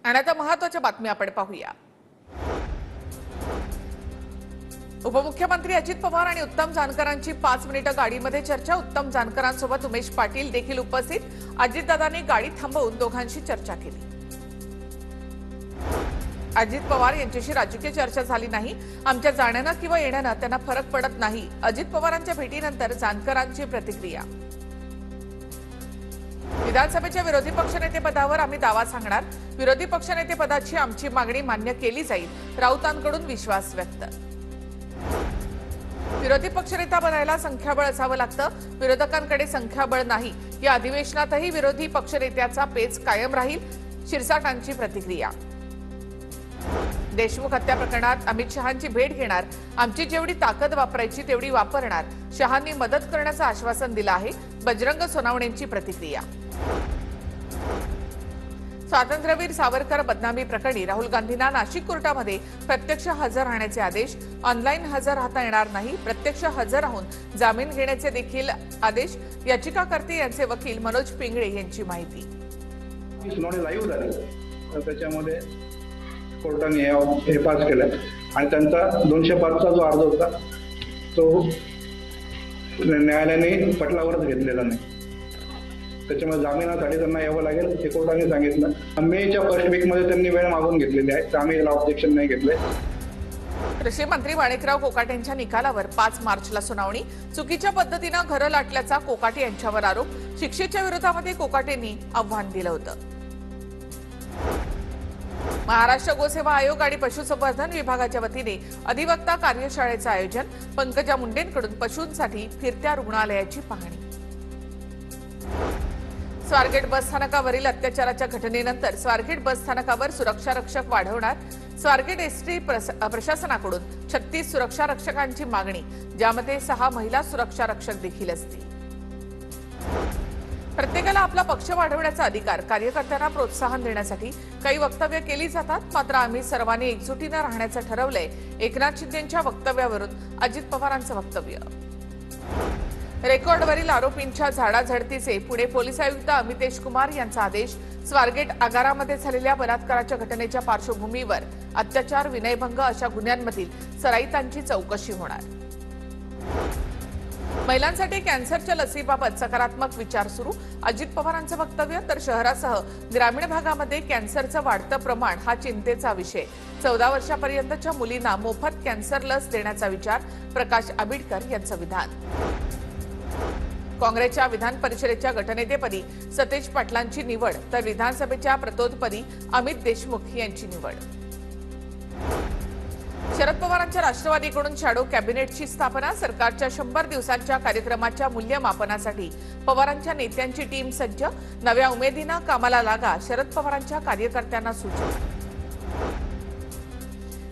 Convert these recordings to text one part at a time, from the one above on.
आणि आता महत्त्वाच्या बातम्या आपण पाहूया। उपमुख्यमंत्री अजित पवार आणि उत्तम जानकरांची 5 मिनिटं गाडीमध्ये चर्चा। उत्तम जानकरांसोबत उमेश पाटील देखील उपस्थित। अजितदादांनी गाडी थांबवून दोघांशी चर्चा केली। अजित पवार यांच्याशी राजकीय चर्चा झाली नाही। आमच्या जाण्यानं किंवा येण्यानं त्यांना फरक पडत नाही। अजित पवारांच्या भेटीनंतर जानकरांची प्रतिक्रिया। विधानसभेच्या विरोधी पक्षनेतेपदावर आम्ही दावा सांगणार। विरोधी पक्षनेतेपदाची आमची मागणी मान्य केली जाईल। राऊतांकडून विश्वास व्यक्त। विरोधी पक्षनेता बनायला संख्याबळ असावं लागतं। विरोधकांकडे संख्याबळ नाही। या अधिवेशनातही विरोधी पक्षनेत्याचा पेच कायम राहील। शिरसाटांची प्रतिक्रिया। देशमुख हत्या प्रकरणात अमित शहांची भेट घेणार। आमची जेवढी ताकद वापरायची तेवढी वापरणार। शहांनी मदत करण्याचं आश्वासन दिलं आहे। बजरंग सोनावणेंची प्रतिक्रिया। स्वातंत्र्यवीर सावरकर बदनामी प्रकरणी राहुल गांधींना नाशिक कोर्टामध्ये प्रत्यक्ष हजर राहण्याचे आदेश। ऑनलाईन हजर राहता येणार नाही। प्रत्यक्ष हजर राहून जामीन घेण्याचे देखील आदेश। याचिकाकर्ते यांचे वकील मनोज पिंगळे यांची माहिती। सुनावणी लाईव्ह झाली तर त्याच्यामध्ये कोर्टाने हे पास केलं आणि त्यांचा 205 चा जो अर्ज होता तो न्यायालयाने पटलावरच घेतलेला नाही। त्याच्यामुळे जामिनासाठी त्यांना यावं लागेल हे कोर्टाने सांगितलं। मेच्या फर्स्ट वीकमध्ये त्यांनी वेळ मागून घेतलेली आहे। आम्ही याला ऑब्जेक्शन नाही घेतले। कृषी मंत्री माणिकराव कोकाटेंच्या निकालावर 5 मार्चला सुनावणी। चुकीच्या पद्धतीने घरं लाटल्याचा कोकाटे यांच्यावर आरोप। शिक्षेच्या विरोधामध्ये कोकाटेंनी आव्हान दिलं होतं। महाराष्ट्र गोसेवा आयोग आणि पशुसंवर्धन विभागाच्या वतीने अधिवक्ता कार्यशाळेचं आयोजन। पंकजा मुंडेंकडून पशूंसाठी फिरत्या रुग्णालयाची पाहणी। स्वारगेट बस स्थानकावरील अत्याचाराच्या घटनेनंतर स्वारगेट बस स्थानकावर सुरक्षा रक्षक वाढवणार। स्वारगेट एसटी प्रशासनाकडून 36 सुरक्षा रक्षकांची मागणी, ज्यामध्ये 6 महिला सुरक्षा रक्षक देखील असतील। प्रत्येकाला आपला पक्ष वाढवण्याचा अधिकार। कार्यकर्त्यांना प्रोत्साहन देण्यासाठी काही वक्तव्य केली जातात, मात्र आम्ही सर्वांनी एकजुटीने राहण्याचं ठरवलंय। एकनाथ शिंदेंच्या वक्तव्यावरून अजित पवारांचं वक्तव्य। रेकॉर्डवरील आरोपींच्या झाडाझडतीचे पुणे पोलीस आयुक्त अमितेश कुमार यांचा आदेश। स्वारगेट आगारामध्ये झालेल्या बलात्काराच्या घटनेच्या पार्श्वभूमीवर अत्याचार, विनयभंग अशा गुन्ह्यांमधील सराईतांची चौकशी होणार। महिलांसाठी कॅन्सरच्या लसीबाबत सकारात्मक विचार सुरू। अजित पवारांचं वक्तव्य। तर शहरासह ग्रामीण भागामध्ये कॅन्सरचं वाढतं प्रमाण हा चिंतेचा विषय। 14 वर्षापर्यंतच्या मुलींना मोफत कॅन्सर लस देण्याचा विचार। प्रकाश आंबेडकर यांचं विधान। काँग्रेसच्या विधान परिषदेच्या गटनेतेपदी सतेज पाटलांची निवड, तर विधानसभेच्या प्रतोदपदी अमित देशमुख यांची निवड। शरद पवारांच्या राष्ट्रवादीकडून शॅडो कॅबिनेटची स्थापना। सरकारच्या 100 दिवसांच्या कार्यक्रमाच्या मूल्यमापनासाठी पवारांच्या नेत्यांची टीम सज्ज। नव्या उमेदीनं कामाला लागा, शरद पवारांच्या कार्यकर्त्यांना सूचना।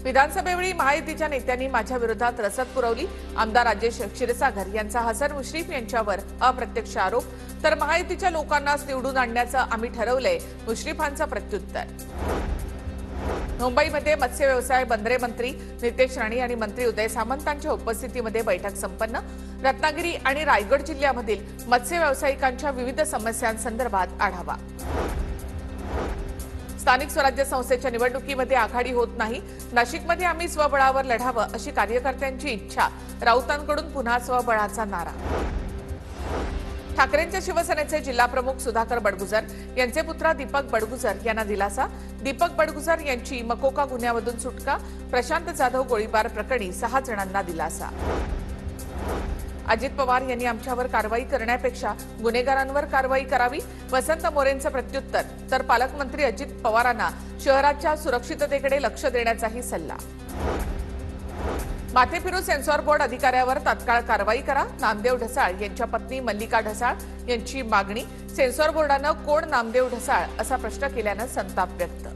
विधानसभेवेळी महायुतीच्या नेत्यांनी माझ्या विरोधात रसद पुरवली। आमदार राजेश क्षीरसागर यांचा हसन मुश्रीफ यांच्यावर अप्रत्यक्ष आरोप। तर महायुतीच्या लोकांनाच निवडून आणण्याचं आम्ही ठरवलंय, मुश्रीफांचं प्रत्युत्तर। मुंबईमध्ये मत्स्य व्यवसाय बंदरे मंत्री नितेश राणे आणि मंत्री उदय सामंतांच्या उपस्थितीमध्ये बैठक संपन्न। रत्नागिरी आणि रायगड जिल्ह्यामधील मत्स्य व्यावसायिकांच्या विविध समस्यांसंदर्भात आढावा। स्थानिक स्वराज्य संस्थेच्या निवडणुकीमध्ये आघाडी होत नाही। नाशिकमध्ये आम्ही स्वबळावर लढावं अशी कार्यकर्त्यांची इच्छा। राऊतांकडून पुन्हा स्वबळाचा नारा। ठाकरेंच्या शिवसेनेचे जिल्हाप्रमुख सुधाकर बडगुजर यांचे पुत्र दीपक बडगुजर यांना दिलासा। दीपक बडगुजर यांची मकोका गुन्ह्यामधून सुटका। प्रशांत जाधव गोळीबार प्रकरणी 6 जणांना दिलासा। अजित पवार यांनी आमच्यावर कारवाई करण्यापेक्षा गुन्हेगारांवर कारवाई करावी, वसंत मोरेंचं प्रत्युत्तर। तर पालकमंत्री अजित पवारांना शहराच्या सुरक्षिततेकडे लक्ष देण्याचाही सल्ला। माथेफिरू सेन्सॉर बोर्ड अधिकाऱ्यावर तात्काळ कारवाई करा। नामदेव ढसाळ यांच्या पत्नी मल्लिका ढसाळ यांची मागणी। सेन्सॉर बोर्डानं कोण नामदेव ढसाळ असा प्रश्न केल्यानं संताप व्यक्त।